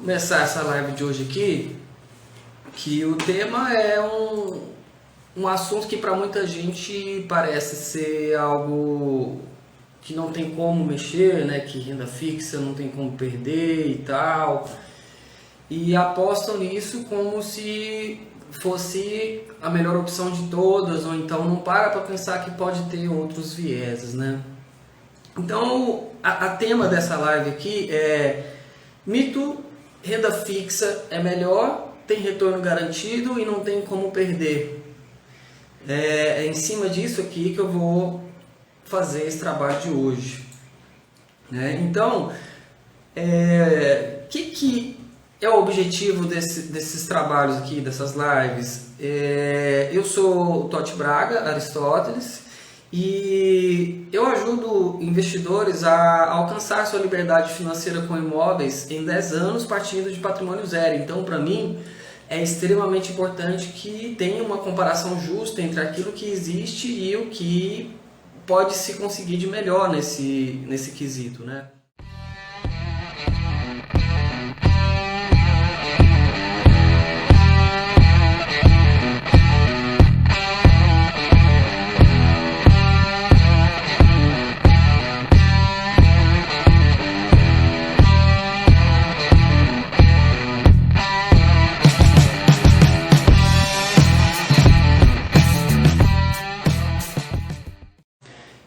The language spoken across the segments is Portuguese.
começar essa live de hoje aqui, que o tema é um assunto que para muita gente parece ser algo que não tem como mexer, né? Que renda fixa não tem como perder e tal. E apostam nisso como se fosse a melhor opção de todas, ou então não para pensar que pode ter outros vieses, né? Então, a tema dessa live aqui é mito, renda fixa é melhor, tem retorno garantido e não tem como perder. É em cima disso aqui que eu vou fazer esse trabalho de hoje. Então, que é o objetivo desses trabalhos aqui, dessas lives? Eu sou o Totti Braga, Aristóteles, e eu ajudo investidores a alcançar sua liberdade financeira com imóveis em 10 anos partindo de patrimônio zero. Então, para mim, é extremamente importante que tenha uma comparação justa entre aquilo que existe e o que pode se conseguir de melhor nesse quesito, né?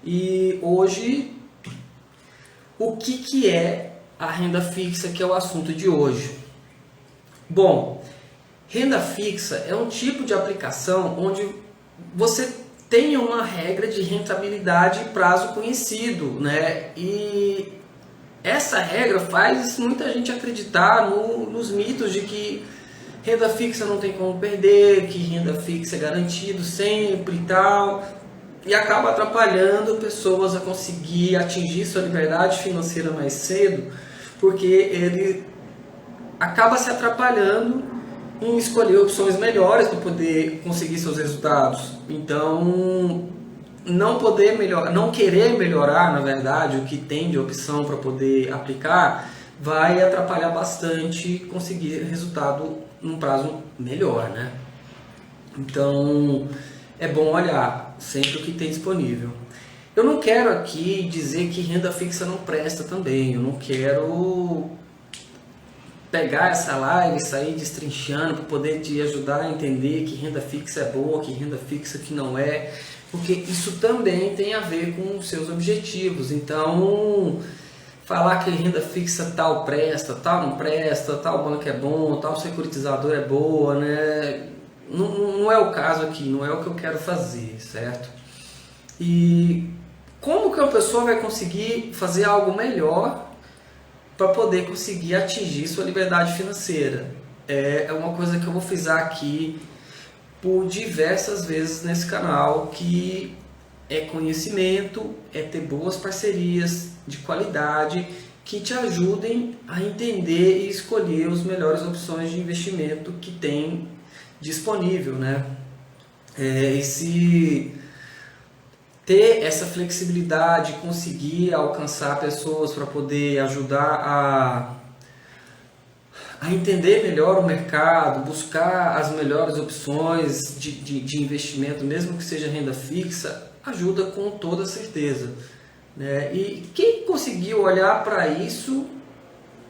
E hoje, o que é a renda fixa, que é o assunto de hoje? Bom, renda fixa é um tipo de aplicação onde você tem uma regra de rentabilidade e prazo conhecido, né? E essa regra faz muita gente acreditar nos mitos de que renda fixa não tem como perder, que renda fixa é garantido sempre e tal, e acaba atrapalhando pessoas a conseguir atingir sua liberdade financeira mais cedo, porque ele acaba se atrapalhando em escolher opções melhores para poder conseguir seus resultados. Então, não querer melhorar, na verdade, o que tem de opção para poder aplicar, vai atrapalhar bastante conseguir resultado num prazo melhor, né? Então, é bom olhar sempre o que tem disponível. Eu não quero aqui dizer que renda fixa não presta também. Eu não quero pegar essa live e sair destrinchando para poder te ajudar a entender que renda fixa é boa, que renda fixa que não é, porque isso também tem a ver com os seus objetivos. Então, falar que renda fixa tal presta, tal não presta, tal banco é bom, tal securitizador é boa, né? Não é o caso aqui, não é o que eu quero fazer, certo? E como que uma pessoa vai conseguir fazer algo melhor para poder conseguir atingir sua liberdade financeira? É uma coisa que eu vou frisar aqui por diversas vezes nesse canal, que é conhecimento, é ter boas parcerias de qualidade que te ajudem a entender e escolher as melhores opções de investimento que tem disponível, né? Ter essa flexibilidade, conseguir alcançar pessoas para poder ajudar a entender melhor o mercado, buscar as melhores opções de investimento, mesmo que seja renda fixa, ajuda com toda certeza, né? E quem conseguiu olhar para isso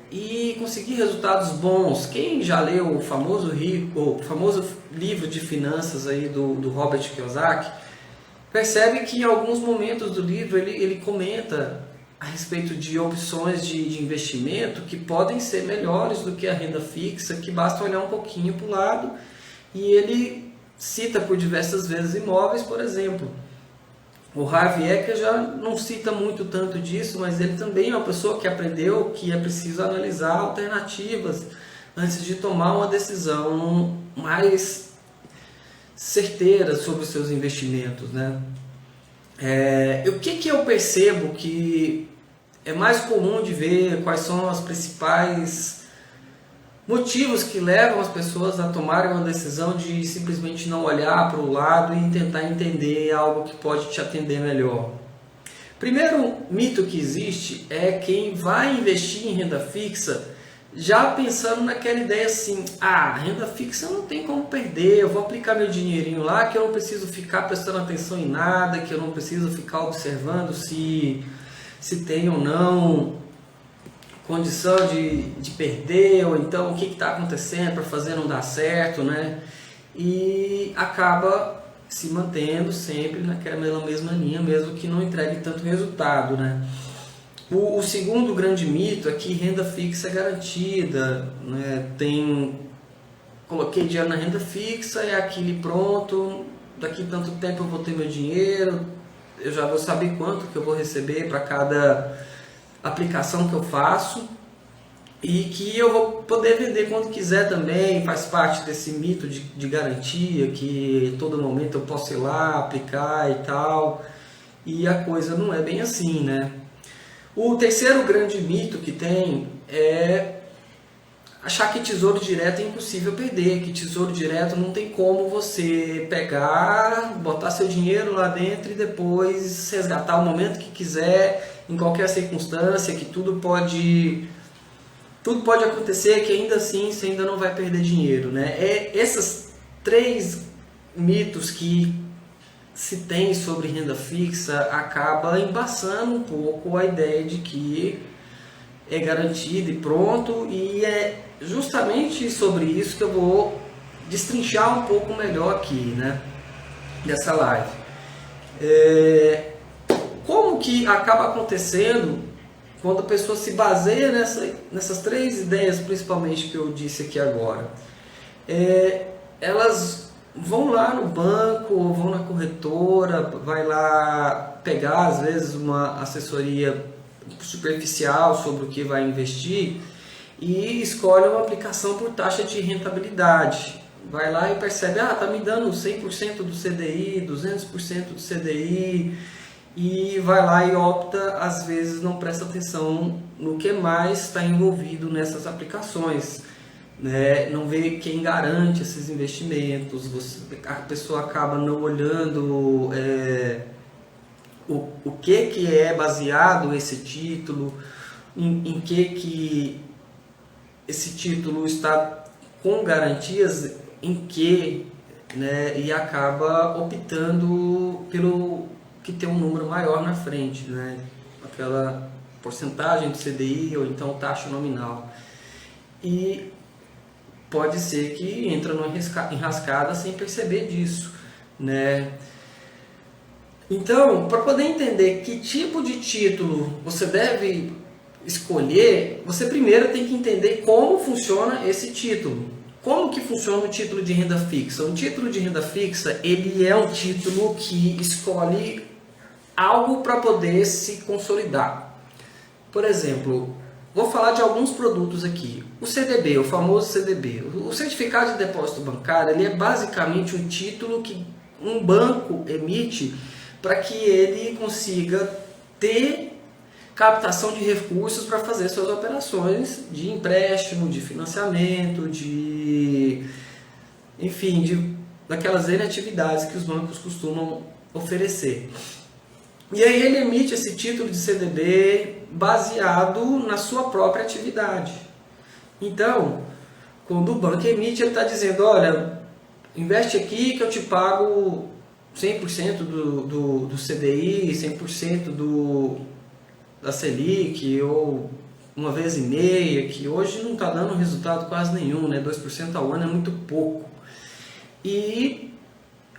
e conseguir resultados bons, quem já leu o famoso livro de finanças aí do Robert Kiyosaki, percebe que em alguns momentos do livro ele comenta a respeito de opções de investimento que podem ser melhores do que a renda fixa, que basta olhar um pouquinho para o lado, e ele cita por diversas vezes imóveis, por exemplo. O Harvey Eker já não cita muito tanto disso, mas ele também é uma pessoa que aprendeu que é preciso analisar alternativas antes de tomar uma decisão mais certeira sobre os seus investimentos, né? O que eu percebo que é mais comum de ver, quais são os principais motivos que levam as pessoas a tomarem uma decisão de simplesmente não olhar para o lado e tentar entender algo que pode te atender melhor. Primeiro mito que existe é quem vai investir em renda fixa já pensando naquela ideia assim, renda fixa não tem como perder, eu vou aplicar meu dinheirinho lá, que eu não preciso ficar prestando atenção em nada, que eu não preciso ficar observando se tem ou não condição de perder, ou então o que está acontecendo para fazer não dar certo, né? E acaba se mantendo sempre naquela mesma linha, mesmo que não entregue tanto resultado, né? O segundo grande mito é que renda fixa é garantida, né? Coloquei dinheiro na renda fixa, é aquilo e pronto, daqui tanto tempo eu vou ter meu dinheiro, eu já vou saber quanto que eu vou receber para cada aplicação que eu faço, e que eu vou poder vender quando quiser também, faz parte desse mito de garantia, que em todo momento eu posso ir lá, aplicar e tal, e a coisa não é bem assim, né? O terceiro grande mito que tem é achar que tesouro direto é impossível perder, que tesouro direto não tem como você pegar, botar seu dinheiro lá dentro e depois resgatar o momento que quiser, em qualquer circunstância, que tudo pode acontecer, que ainda assim você ainda não vai perder dinheiro, né? Esses três mitos que se tem sobre renda fixa acaba embaçando um pouco a ideia de que é garantido e pronto, e é justamente sobre isso que eu vou destrinchar um pouco melhor aqui, né, nessa live. Como que acaba acontecendo quando a pessoa se baseia nessas três ideias, principalmente que eu disse aqui agora? Elas vão lá no banco, ou vão na corretora, vai lá pegar às vezes uma assessoria superficial sobre o que vai investir e escolhe uma aplicação por taxa de rentabilidade. Vai lá e percebe, tá me dando 100% do CDI, 200% do CDI, e vai lá e opta, às vezes não presta atenção no que mais está envolvido nessas aplicações, né? Não vê quem garante esses investimentos, a pessoa acaba não olhando o que é baseado esse título, em que esse título está com garantias em que, né? E acaba optando pelo que tem um número maior na frente, né? Aquela porcentagem do CDI ou então taxa nominal. E pode ser que entra numa enrascada sem perceber disso, né? Então, para poder entender que tipo de título você deve escolher, você primeiro tem que entender como funciona esse título. Como que funciona o título de renda fixa? Um título de renda fixa, ele é um título que escolhe algo para poder se consolidar. Por exemplo, vou falar de alguns produtos aqui. O CDB, o famoso CDB. O certificado de depósito bancário, ele é basicamente um título que um banco emite para que ele consiga ter captação de recursos para fazer suas operações de empréstimo, de financiamento, daquelas N atividades que os bancos costumam oferecer. E aí ele emite esse título de CDB baseado na sua própria atividade. Então, quando o banco emite, ele está dizendo, olha, investe aqui que eu te pago 100% do CDI, 100% da Selic, ou 1,5 vez, que hoje não está dando resultado quase nenhum, né? 2% ao ano é muito pouco. E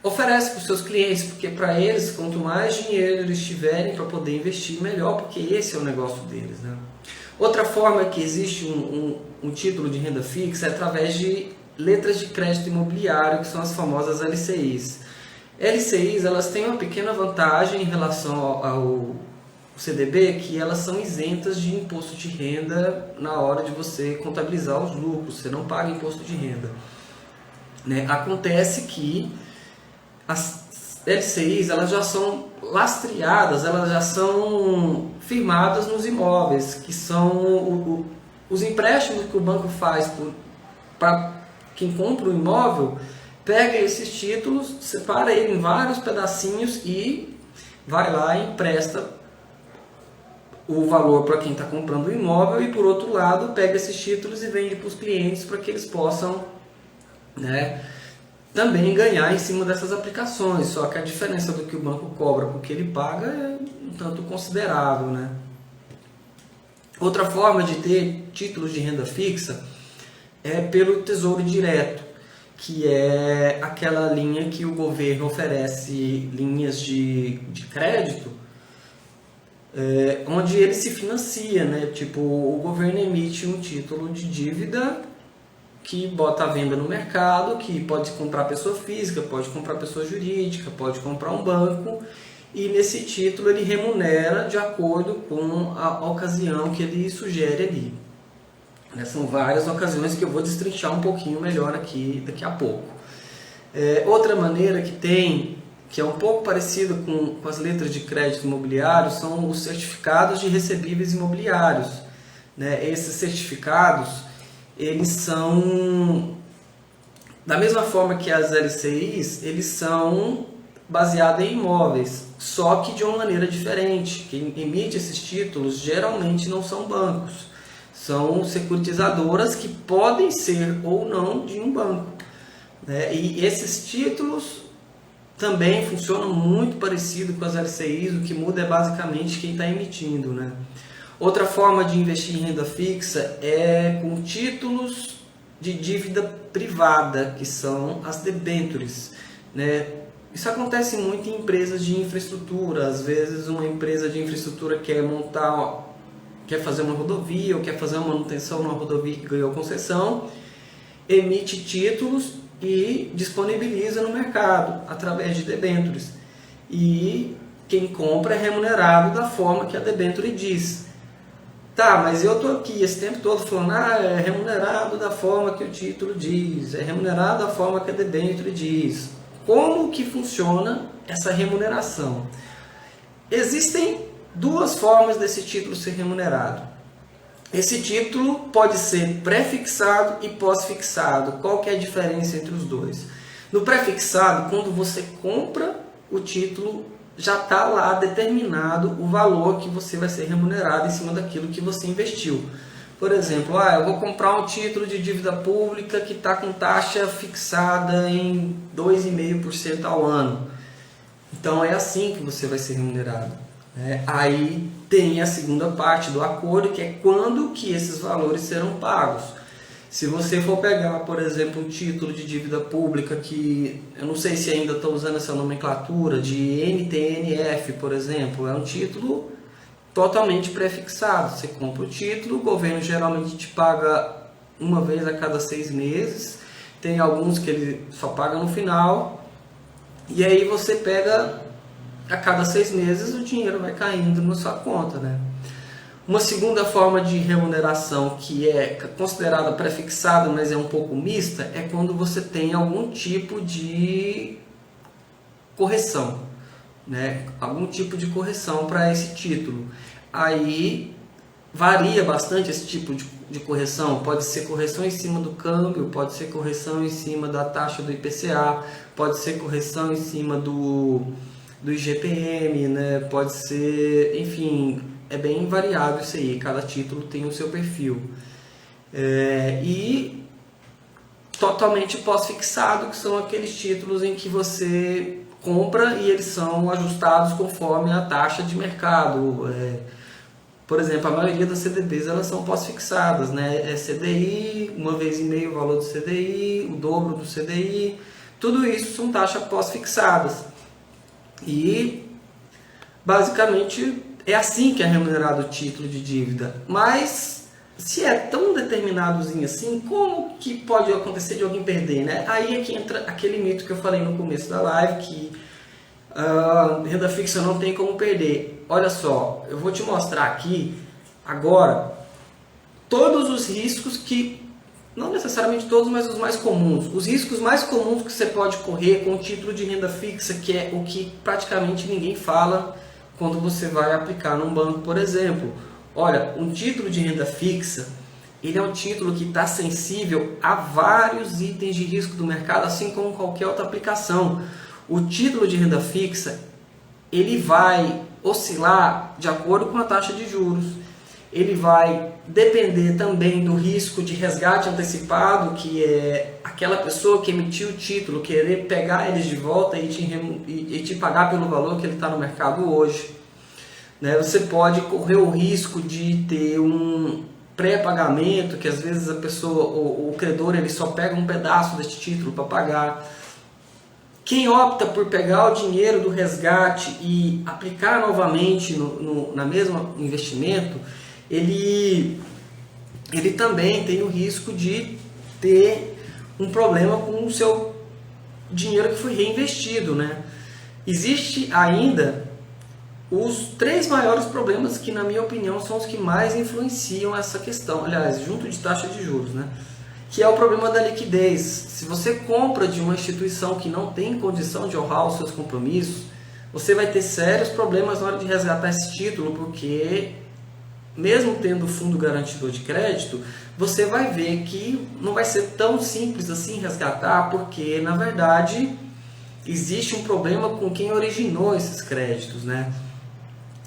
oferece para os seus clientes, porque para eles, quanto mais dinheiro eles tiverem para poder investir, melhor, porque esse é o negócio deles, né? Outra forma que existe um título de renda fixa é através de letras de crédito imobiliário, que são as famosas LCIs. LCIs, elas têm uma pequena vantagem em relação ao CDB, que elas são isentas de imposto de renda na hora de você contabilizar os lucros, você não paga imposto de renda, né? Acontece que as LCIs, elas já são lastreadas, elas já são firmadas nos imóveis, que são os empréstimos que o banco faz para quem compra o imóvel, pega esses títulos, separa ele em vários pedacinhos e vai lá e empresta o valor para quem está comprando o imóvel e, por outro lado, pega esses títulos e vende para os clientes para que eles possam, né, também ganhar em cima dessas aplicações. Só que a diferença do que o banco cobra para o que ele paga é um tanto considerável, né? Outra forma de ter títulos de renda fixa é pelo Tesouro Direto, que é aquela linha que o governo oferece, linhas de crédito, onde ele se financia, né? Tipo, o governo emite um título de dívida que bota a venda no mercado, que pode comprar pessoa física, pode comprar pessoa jurídica, pode comprar um banco, e nesse título ele remunera de acordo com a ocasião que ele sugere ali. São várias ocasiões que eu vou destrinchar um pouquinho melhor aqui daqui a pouco. Outra maneira que tem, que é um pouco parecida com as letras de crédito imobiliário, são os certificados de recebíveis imobiliários, né? Esses certificados, eles são, da mesma forma que as LCIs, eles são baseados em imóveis, só que de uma maneira diferente. Quem emite esses títulos geralmente não são bancos, são securitizadoras que podem ser ou não de um banco, né? E esses títulos também funcionam muito parecido com as LCIs, o que muda é basicamente quem está emitindo, né? Outra forma de investir em renda fixa é com títulos de dívida privada, que são as debêntures, né? Isso acontece muito em empresas de infraestrutura. Às vezes uma empresa de infraestrutura quer fazer uma rodovia ou quer fazer uma manutenção numa rodovia que ganhou concessão, emite títulos e disponibiliza no mercado através de debêntures. E quem compra é remunerado da forma que a debênture diz. Tá, mas eu estou aqui esse tempo todo falando, é remunerado da forma que o título diz, é remunerado da forma que a debênture diz. Como que funciona essa remuneração? Existem duas formas desse título ser remunerado. Esse título pode ser pré-fixado e pós-fixado. Qual que é a diferença entre os dois? No pré-fixado, quando você compra o título, já está lá determinado o valor que você vai ser remunerado em cima daquilo que você investiu. Por exemplo, eu vou comprar um título de dívida pública que está com taxa fixada em 2,5% ao ano. Então é assim que você vai ser remunerado. Aí tem a segunda parte do acordo, que é quando que esses valores serão pagos. Se você for pegar, por exemplo, um título de dívida pública que, eu não sei se ainda estão usando essa nomenclatura, de NTNF, por exemplo, é um título totalmente pré-fixado. Você compra o título, o governo geralmente te paga uma vez a cada 6 meses, tem alguns que ele só paga no final, e aí você pega a cada 6 meses, o dinheiro vai caindo na sua conta, né? Uma segunda forma de remuneração que é considerada pré-fixada, mas é um pouco mista, é quando você tem algum tipo de correção, né? Algum tipo de correção para esse título. Aí varia bastante esse tipo de correção. Pode ser correção em cima do câmbio, pode ser correção em cima da taxa do IPCA, pode ser correção em cima do IGPM, né? Pode ser, enfim, é bem variável isso aí, cada título tem o seu perfil. E totalmente pós-fixado, que são aqueles títulos em que você compra e eles são ajustados conforme a taxa de mercado. Por exemplo, a maioria das CDBs elas são pós-fixadas, né? É CDI, uma vez e meio o valor do CDI, o dobro do CDI, tudo isso são taxas pós-fixadas. E basicamente é assim que é remunerado o título de dívida. Mas se é tão determinadozinho assim, como que pode acontecer de alguém perder, né? Aí é que entra aquele mito que eu falei no começo da live, que renda fixa não tem como perder. Olha só, eu vou te mostrar aqui agora todos os riscos que, não necessariamente todos, mas os mais comuns. Os riscos mais comuns que você pode correr com o título de renda fixa, que é o que praticamente ninguém fala quando você vai aplicar num banco, por exemplo. Olha, um título de renda fixa, ele é um título que está sensível a vários itens de risco do mercado, assim como qualquer outra aplicação. O título de renda fixa, ele vai oscilar de acordo com a taxa de juros. Ele vai depender também do risco de resgate antecipado, que é aquela pessoa que emitiu o título querer pegar eles de volta e te pagar pelo valor que ele está no mercado hoje. Né? Você pode correr o risco de ter um pré-pagamento, que às vezes a pessoa, o credor, ele só pega um pedaço desse título para pagar. Quem opta por pegar o dinheiro do resgate e aplicar novamente na mesma investimento, ele também tem o risco de ter um problema com o seu dinheiro que foi reinvestido, né? Existe ainda os 3 maiores problemas que, na minha opinião, são os que mais influenciam essa questão, aliás, junto de taxa de juros, né? Que é o problema da liquidez. Se você compra de uma instituição que não tem condição de honrar os seus compromissos, você vai ter sérios problemas na hora de resgatar esse título, porque mesmo tendo fundo garantidor de crédito, você vai ver que não vai ser tão simples assim resgatar, porque na verdade existe um problema com quem originou esses créditos, né?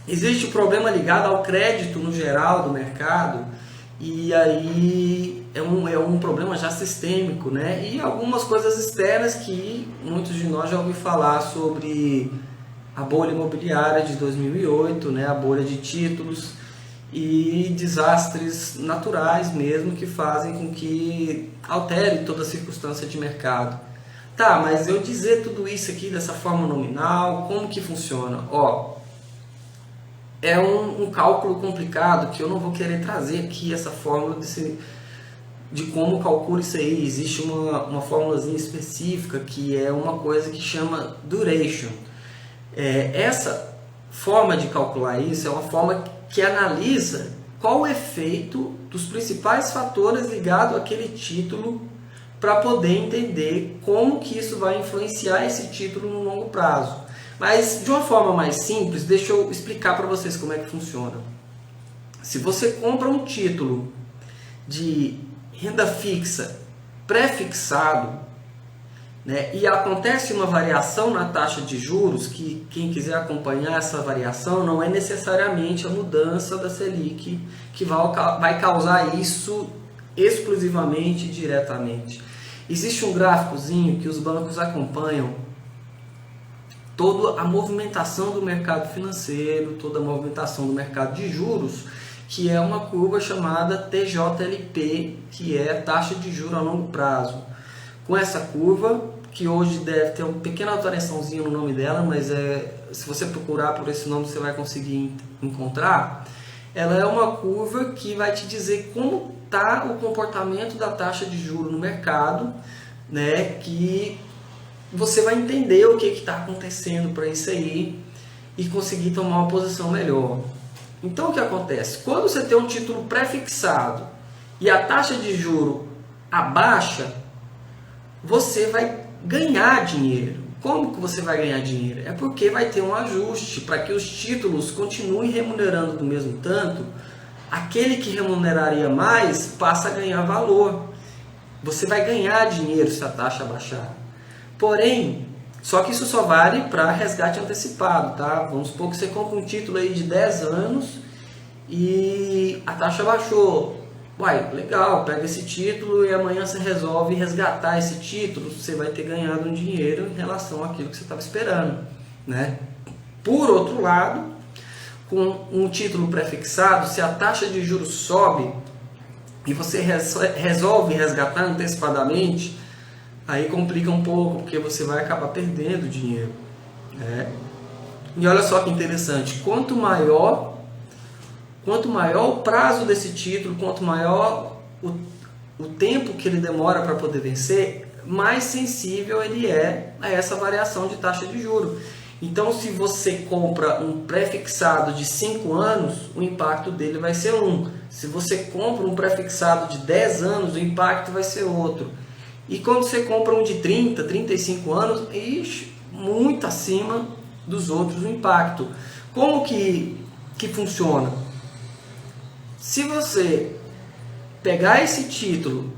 Existe um problema ligado ao crédito no geral do mercado, e aí é um problema já sistêmico, né? E algumas coisas externas que muitos de nós já ouviram falar sobre a bolha imobiliária de 2008, né? A bolha de títulos e desastres naturais mesmo que fazem com que altere toda a circunstância de mercado. Tá, mas eu dizer tudo isso aqui dessa forma nominal, como que funciona? Ó, é um cálculo complicado que eu não vou querer trazer aqui essa fórmula de como calcula isso aí. Existe uma fórmulazinha específica que é uma coisa que chama duration. Essa forma de calcular isso é uma forma que analisa qual o efeito dos principais fatores ligados àquele título para poder entender como que isso vai influenciar esse título no longo prazo. Mas de uma forma mais simples, deixa eu explicar para vocês como é que funciona. Se você compra um título de renda fixa pré-fixado, né, e acontece uma variação na taxa de juros, que quem quiser acompanhar essa variação não é necessariamente a mudança da Selic que vai causar isso exclusivamente e diretamente. Existe um gráficozinho que os bancos acompanham toda a movimentação do mercado financeiro, toda a movimentação do mercado de juros, que é uma curva chamada TJLP, que é a taxa de juros a longo prazo. Com essa curva, que hoje deve ter uma pequena alteraçãozinha no nome dela, mas se você procurar por esse nome você vai conseguir encontrar, ela é uma curva que vai te dizer como está o comportamento da taxa de juros no mercado, né, que você vai entender o que está acontecendo para isso aí e conseguir tomar uma posição melhor. Então o que acontece? Quando você tem um título pré-fixado e a taxa de juro abaixa, você vai ganhar dinheiro. Como que você vai ganhar dinheiro? É porque vai ter um ajuste para que os títulos continuem remunerando do mesmo tanto. Aquele que remuneraria mais passa a ganhar valor. Você vai ganhar dinheiro se a taxa baixar. Porém, só que isso só vale para resgate antecipado, tá? Vamos supor que você compra um título aí de 10 anos e a taxa baixou. Uai, legal, pega esse título e amanhã você resolve resgatar esse título, você vai ter ganhado um dinheiro em relação àquilo que você estava esperando, né? Por outro lado, com um título pré-fixado, se a taxa de juros sobe e você resolve resgatar antecipadamente, aí complica um pouco, porque você vai acabar perdendo dinheiro, né? E olha só que interessante, quanto maior o prazo desse título, quanto maior o tempo que ele demora para poder vencer, mais sensível ele é a essa variação de taxa de juros. Então, se você compra um pré-fixado de 5 anos, o impacto dele vai ser 1. Se você compra um pré-fixado de 10 anos, o impacto vai ser outro. E quando você compra um de 30, 35 anos, muito acima dos outros o impacto. Como que funciona? Se você pegar esse título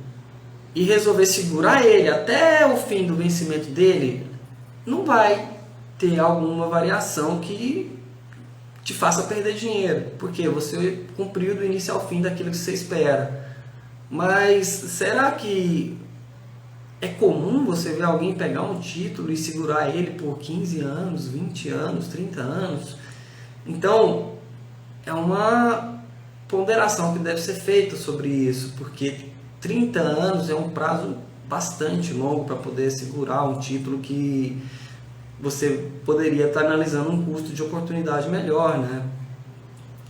e resolver segurar ele até o fim do vencimento dele, não vai ter alguma variação que te faça perder dinheiro, porque você cumpriu do início ao fim daquilo que você espera. Mas será que é comum você ver alguém pegar um título e segurar ele por 15 anos, 20 anos, 30 anos? Então, é uma ponderação que deve ser feita sobre isso, porque 30 anos é um prazo bastante longo para poder segurar um título que você poderia estar analisando um custo de oportunidade melhor, né?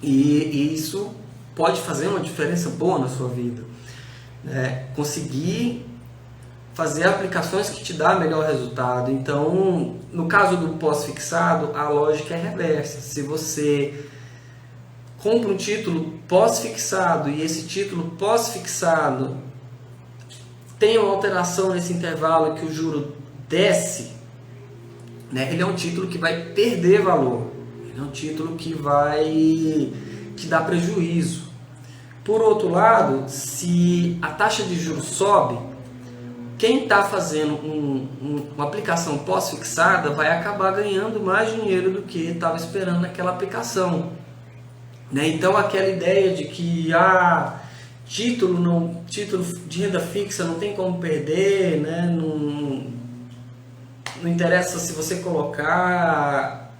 E isso pode fazer uma diferença boa na sua vida, né? Conseguir fazer aplicações que te dão melhor resultado. Então, no caso do pós-fixado, a lógica é reversa. Se você compra um título pós-fixado e esse título pós-fixado tem uma alteração nesse intervalo que o juro desce, né, ele é um título que vai perder valor, ele é um título que vai te dar prejuízo. Por outro lado, se a taxa de juros sobe, quem está fazendo uma aplicação pós-fixada vai acabar ganhando mais dinheiro do que estava esperando naquela aplicação, né? Então aquela ideia de que título de renda fixa não tem como perder, né? Não interessa se você colocar,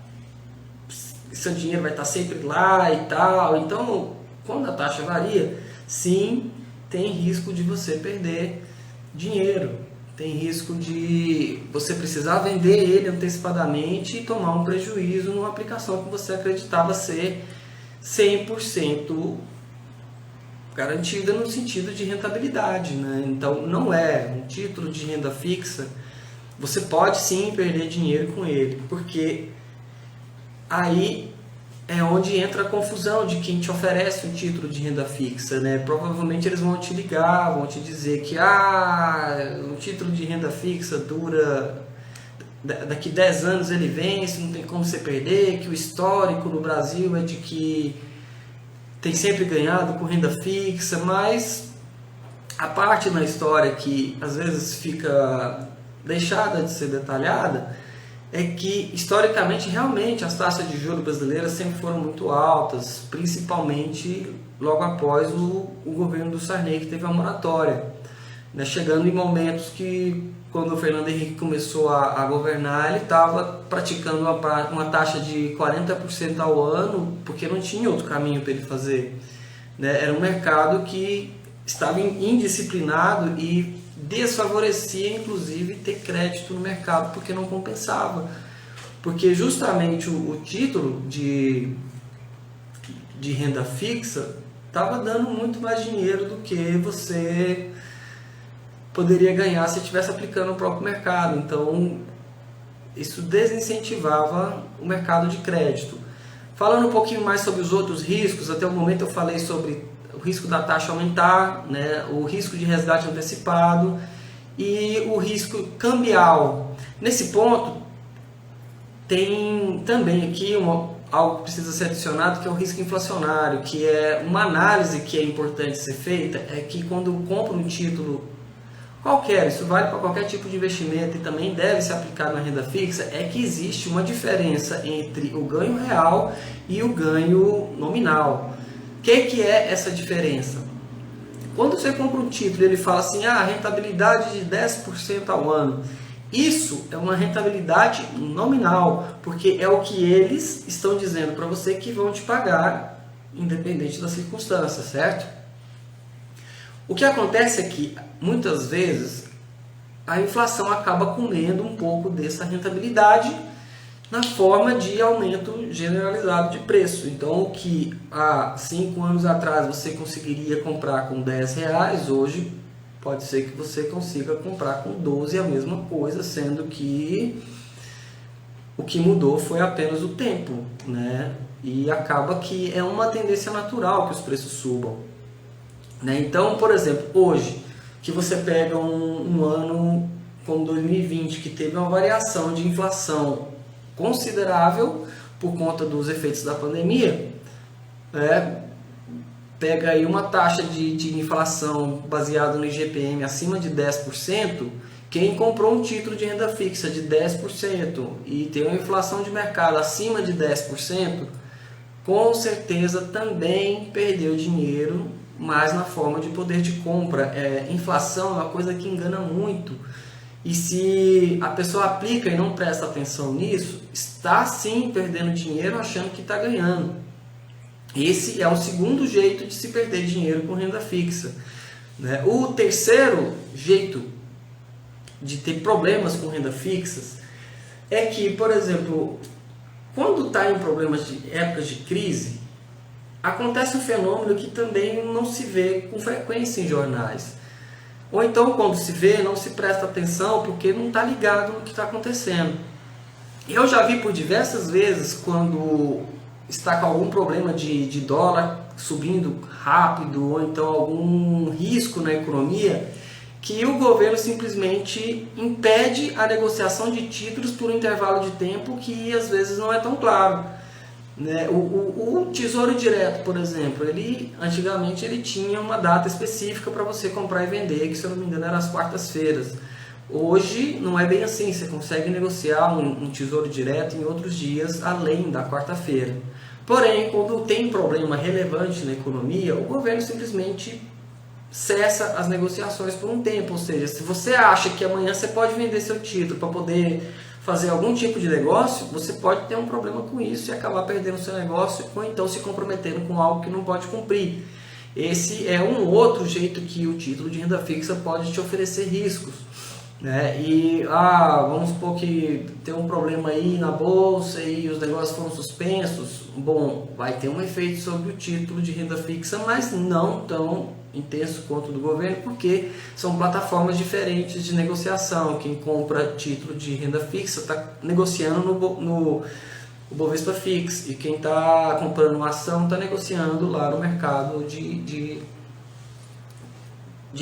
seu dinheiro vai estar sempre lá e tal. Então, quando a taxa varia, sim, tem risco de você perder dinheiro. Tem risco de você precisar vender ele antecipadamente e tomar um prejuízo numa aplicação que você acreditava ser 100% garantida no sentido de rentabilidade, né? Então, não é um título de renda fixa. Você pode sim perder dinheiro com ele, porque aí é onde entra a confusão de quem te oferece um título de renda fixa, né? Provavelmente eles vão te ligar, vão te dizer que um título de renda fixa dura, daqui 10 anos ele vence, não tem como você perder, que o histórico no Brasil é de que tem sempre ganhado com renda fixa, mas a parte na história que às vezes fica deixada de ser detalhada é que, historicamente, realmente as taxas de juros brasileiras sempre foram muito altas, principalmente logo após o governo do Sarney, que teve a moratória, né? Chegando em momentos que, quando o Fernando Henrique começou a governar, ele estava praticando uma taxa de 40% ao ano, porque não tinha outro caminho para ele fazer, né? Era um mercado que estava indisciplinado e desfavorecia, inclusive, ter crédito no mercado, porque não compensava. Porque justamente o título de renda fixa estava dando muito mais dinheiro do que você poderia ganhar se estivesse aplicando o próprio mercado. Então, isso desincentivava o mercado de crédito. Falando um pouquinho mais sobre os outros riscos, até o momento eu falei sobre o risco da taxa aumentar, né, o risco de resgate antecipado e o risco cambial. Nesse ponto, tem também aqui algo que precisa ser adicionado, que é o risco inflacionário, que é uma análise que é importante ser feita, é que quando compra um título qualquer, isso vale para qualquer tipo de investimento e também deve se aplicar na renda fixa, é que existe uma diferença entre o ganho real e o ganho nominal. O que é essa diferença? Quando você compra um título e ele fala assim, rentabilidade de 10% ao ano, isso é uma rentabilidade nominal, porque é o que eles estão dizendo para você que vão te pagar, independente das circunstâncias, certo? O que acontece é que, muitas vezes, a inflação acaba comendo um pouco dessa rentabilidade na forma de aumento generalizado de preço. Então, o que há 5 anos atrás você conseguiria comprar com R$10, hoje pode ser que você consiga comprar com 12 a mesma coisa, sendo que o que mudou foi apenas o tempo, né? E acaba que é uma tendência natural que os preços subam, né? Então, por exemplo, hoje, que você pega um ano como 2020, que teve uma variação de inflação considerável por conta dos efeitos da pandemia, né? Pega aí uma taxa de inflação baseada no IGPM acima de 10%, quem comprou um título de renda fixa de 10% e tem uma inflação de mercado acima de 10%, com certeza também perdeu dinheiro, mas na forma de poder de compra. Inflação é uma coisa que engana muito. E se a pessoa aplica e não presta atenção nisso, está sim perdendo dinheiro achando que está ganhando. Esse é o segundo jeito de se perder dinheiro com renda fixa, né? O terceiro jeito de ter problemas com renda fixas é que, por exemplo, quando está em problemas de épocas de crise, acontece um fenômeno que também não se vê com frequência em jornais. Ou então, quando se vê, não se presta atenção porque não está ligado no que está acontecendo. Eu já vi por diversas vezes, quando está com algum problema de dólar subindo rápido, ou então algum risco na economia, que o governo simplesmente impede a negociação de títulos por um intervalo de tempo que às vezes não é tão claro, né? O Tesouro Direto, por exemplo, antigamente ele tinha uma data específica para você comprar e vender, que se eu não me engano era às quartas-feiras. Hoje não é bem assim, você consegue negociar um Tesouro Direto em outros dias além da quarta-feira. Porém, quando tem problema relevante na economia, o governo simplesmente cessa as negociações por um tempo. Ou seja, se você acha que amanhã você pode vender seu título para poder fazer algum tipo de negócio, você pode ter um problema com isso e acabar perdendo seu negócio, ou então se comprometendo com algo que não pode cumprir. Esse é um outro jeito que o título de renda fixa pode te oferecer riscos, né? E vamos supor que tem um problema aí na bolsa e os negócios foram suspensos. Bom, vai ter um efeito sobre o título de renda fixa, mas não tão intenso quanto o do governo, porque são plataformas diferentes de negociação. Quem compra título de renda fixa está negociando no Bovespa Fix, e quem está comprando uma ação está negociando lá no mercado de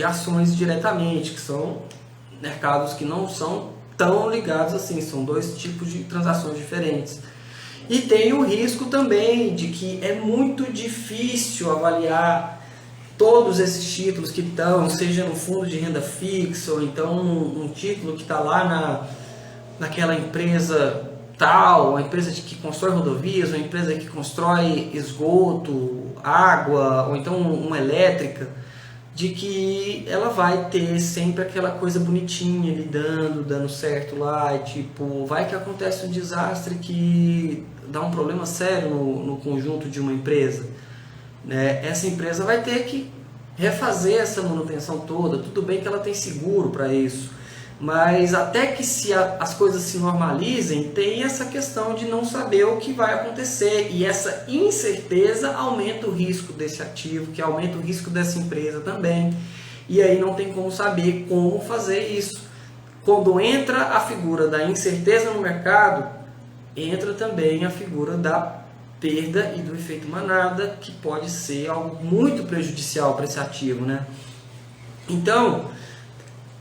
ações diretamente, que são mercados que não são tão ligados assim, são dois tipos de transações diferentes. E tem o risco também de que é muito difícil avaliar todos esses títulos que estão, seja no fundo de renda fixa, ou então um título que está lá naquela empresa tal, uma empresa que constrói rodovias, uma empresa que constrói esgoto, água, ou então uma elétrica, de que ela vai ter sempre aquela coisa bonitinha ali dando certo lá, e tipo, vai que acontece um desastre que dá um problema sério no conjunto de uma empresa, né? Essa empresa vai ter que refazer essa manutenção toda. Tudo bem que ela tem seguro para isso, mas até que as coisas se normalizem, tem essa questão de não saber o que vai acontecer, e essa incerteza aumenta o risco desse ativo, que aumenta o risco dessa empresa também, e aí não tem como saber como fazer isso. Quando entra a figura da incerteza no mercado, entra também a figura da perda e do efeito manada, que pode ser algo muito prejudicial para esse ativo, né? Então,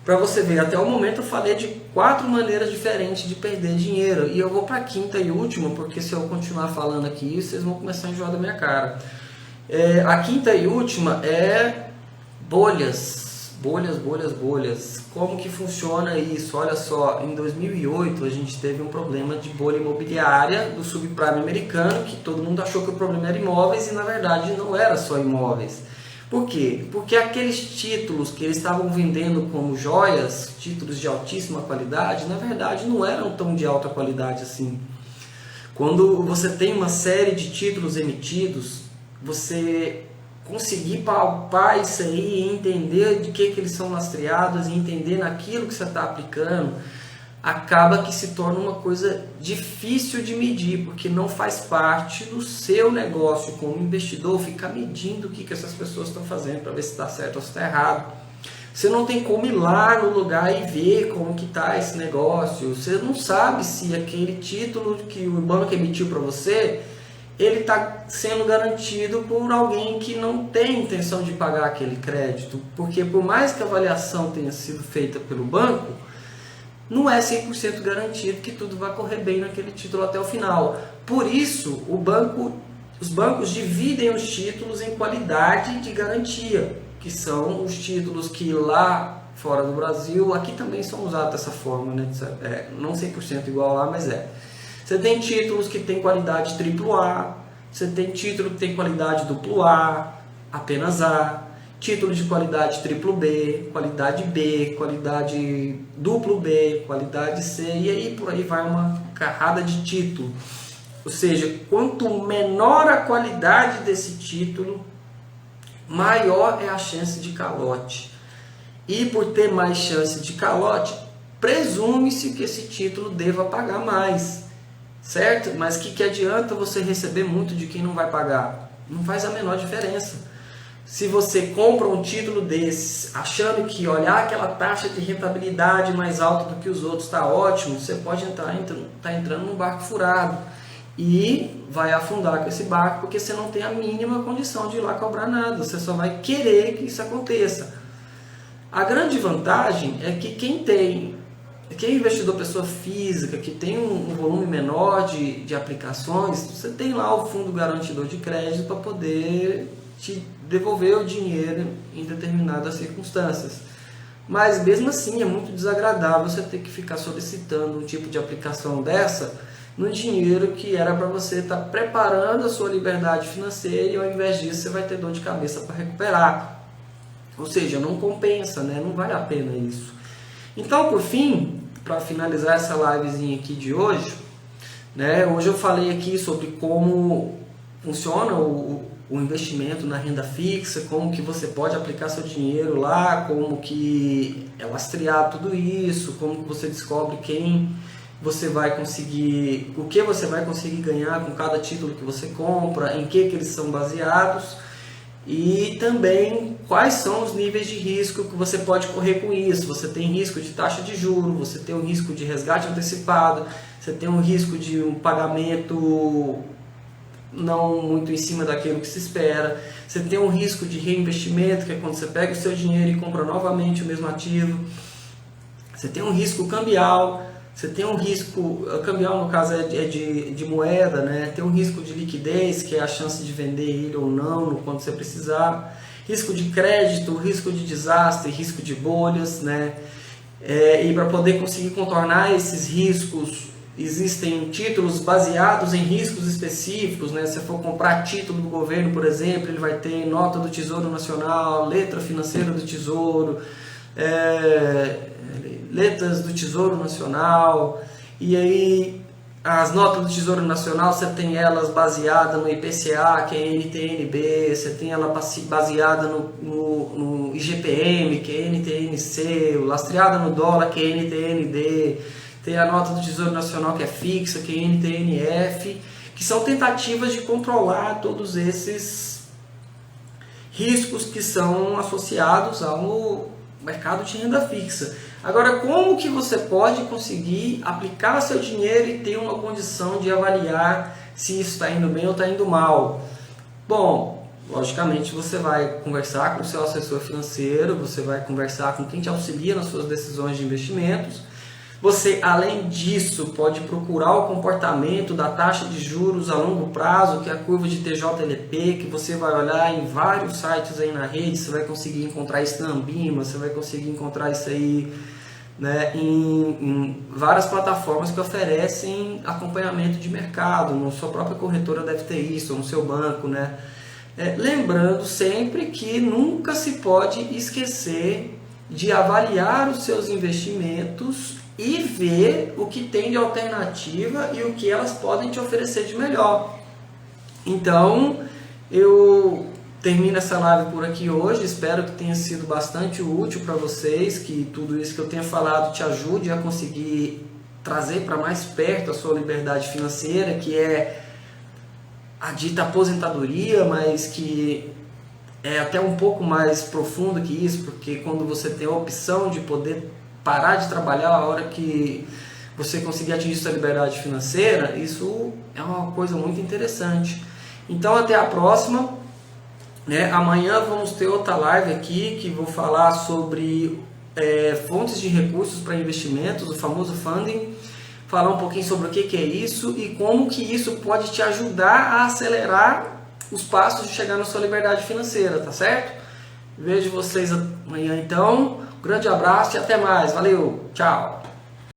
para você ver, até o momento eu falei de 4 maneiras diferentes de perder dinheiro, e eu vou para a quinta e última, porque se eu continuar falando aqui, vocês vão começar a enjoar da minha cara. A quinta e última é bolhas. Bolhas. Como que funciona isso? Olha só, em 2008 a gente teve um problema de bolha imobiliária do subprime americano, que todo mundo achou que o problema era imóveis, e na verdade não era só imóveis. Por quê? Porque aqueles títulos que eles estavam vendendo como joias, títulos de altíssima qualidade, na verdade não eram tão de alta qualidade assim. Quando você tem uma série de títulos emitidos, você conseguir palpar isso aí e entender de que eles são lastreados e entender naquilo que você está aplicando, acaba que se torna uma coisa difícil de medir, porque não faz parte do seu negócio como investidor ficar medindo o que essas pessoas estão fazendo para ver se está certo ou se está errado. Você não tem como ir lá no lugar e ver como que está esse negócio. Você não sabe se aquele título que o banco emitiu para você, ele está sendo garantido por alguém que não tem intenção de pagar aquele crédito, porque por mais que a avaliação tenha sido feita pelo banco, não é 100% garantido que tudo vai correr bem naquele título até o final. Por isso, os bancos dividem os títulos em qualidade de garantia, que são os títulos que lá fora do Brasil, aqui também são usados dessa forma, né? Não 100% igual lá, mas é. Você tem títulos que têm qualidade AAA, Você tem título que tem qualidade AA, apenas A, título de qualidade BBB, qualidade B, qualidade B, qualidade C, e aí por aí vai uma carrada de título. Ou seja, quanto menor a qualidade desse título, maior é a chance de calote. E por ter mais chance de calote, presume-se que esse título deva pagar mais, certo? Mas que adianta você receber muito de quem não vai pagar? Não faz a menor diferença. Se você compra um título desses, achando que olhar aquela taxa de rentabilidade mais alta do que os outros está ótimo, você pode tá entrando num barco furado e vai afundar com esse barco, porque você não tem a mínima condição de ir lá cobrar nada, você só vai querer que isso aconteça. A grande vantagem é que quem é investidor pessoa física, que tem um volume menor de aplicações, você tem lá o fundo garantidor de crédito para poder te devolver o dinheiro em determinadas circunstâncias. Mas mesmo assim é muito desagradável você ter que ficar solicitando um tipo de aplicação dessa no dinheiro que era para você estar preparando a sua liberdade financeira, e ao invés disso você vai ter dor de cabeça para recuperar. Ou seja, não compensa, né? Não vale a pena isso. Então, por fim, para finalizar essa livezinha aqui de hoje, né? Hoje eu falei aqui sobre como funciona o investimento na renda fixa, como que você pode aplicar seu dinheiro lá, como que é lastreado tudo isso, como que você descobre quem você vai conseguir, o que você vai conseguir ganhar com cada título que você compra, em que eles são baseados, e também quais são os níveis de risco que você pode correr com isso. Você tem risco de taxa de juros, você tem um risco de resgate antecipado, você tem um risco de um pagamento não muito em cima daquilo que se espera, você tem um risco de reinvestimento, que é quando você pega o seu dinheiro e compra novamente o mesmo ativo, você tem um risco cambial, você tem um risco, cambial no caso é de moeda, né? Tem um risco de liquidez, que é a chance de vender ele ou não quando você precisar, risco de crédito, risco de desastre, risco de bolhas, né? E para poder conseguir contornar esses riscos, existem títulos baseados em riscos específicos, né? Se você for comprar título do governo, por exemplo, ele vai ter nota do Tesouro Nacional, letra financeira do Tesouro, letras do Tesouro Nacional, e aí as notas do Tesouro Nacional você tem elas baseadas no IPCA, que é NTN-B, você tem ela baseada no IGPM, que é NTN-C, lastreada no dólar, que é NTN-D, tem a nota do Tesouro Nacional que é fixa, que é NTN-F, que são tentativas de controlar todos esses riscos que são associados ao mercado de renda fixa. Agora, como que você pode conseguir aplicar seu dinheiro e ter uma condição de avaliar se isso está indo bem ou está indo mal? Bom, logicamente você vai conversar com o seu assessor financeiro, você vai conversar com quem te auxilia nas suas decisões de investimentos. Você, além disso, pode procurar o comportamento da taxa de juros a longo prazo, que é a curva de TJLP, que você vai olhar em vários sites aí na rede, você vai conseguir encontrar isso na Ambima, você vai conseguir encontrar isso aí, né, em várias plataformas que oferecem acompanhamento de mercado. Na sua própria corretora deve ter isso, ou no seu banco, né? Lembrando sempre que nunca se pode esquecer de avaliar os seus investimentos e ver o que tem de alternativa e o que elas podem te oferecer de melhor. Então, eu termino essa live por aqui hoje. Espero que tenha sido bastante útil para vocês, que tudo isso que eu tenha falado te ajude a conseguir trazer para mais perto a sua liberdade financeira, que é a dita aposentadoria, mas que é até um pouco mais profundo que isso, porque quando você tem a opção de poder parar de trabalhar a hora que você conseguir atingir sua liberdade financeira, isso é uma coisa muito interessante. Então até a próxima, né? Amanhã vamos ter outra live aqui que vou falar sobre fontes de recursos para investimentos, o famoso funding, falar um pouquinho sobre o que é isso e como que isso pode te ajudar a acelerar os passos de chegar na sua liberdade financeira, tá certo? Vejo vocês amanhã então. Um grande abraço e até mais. Valeu, tchau!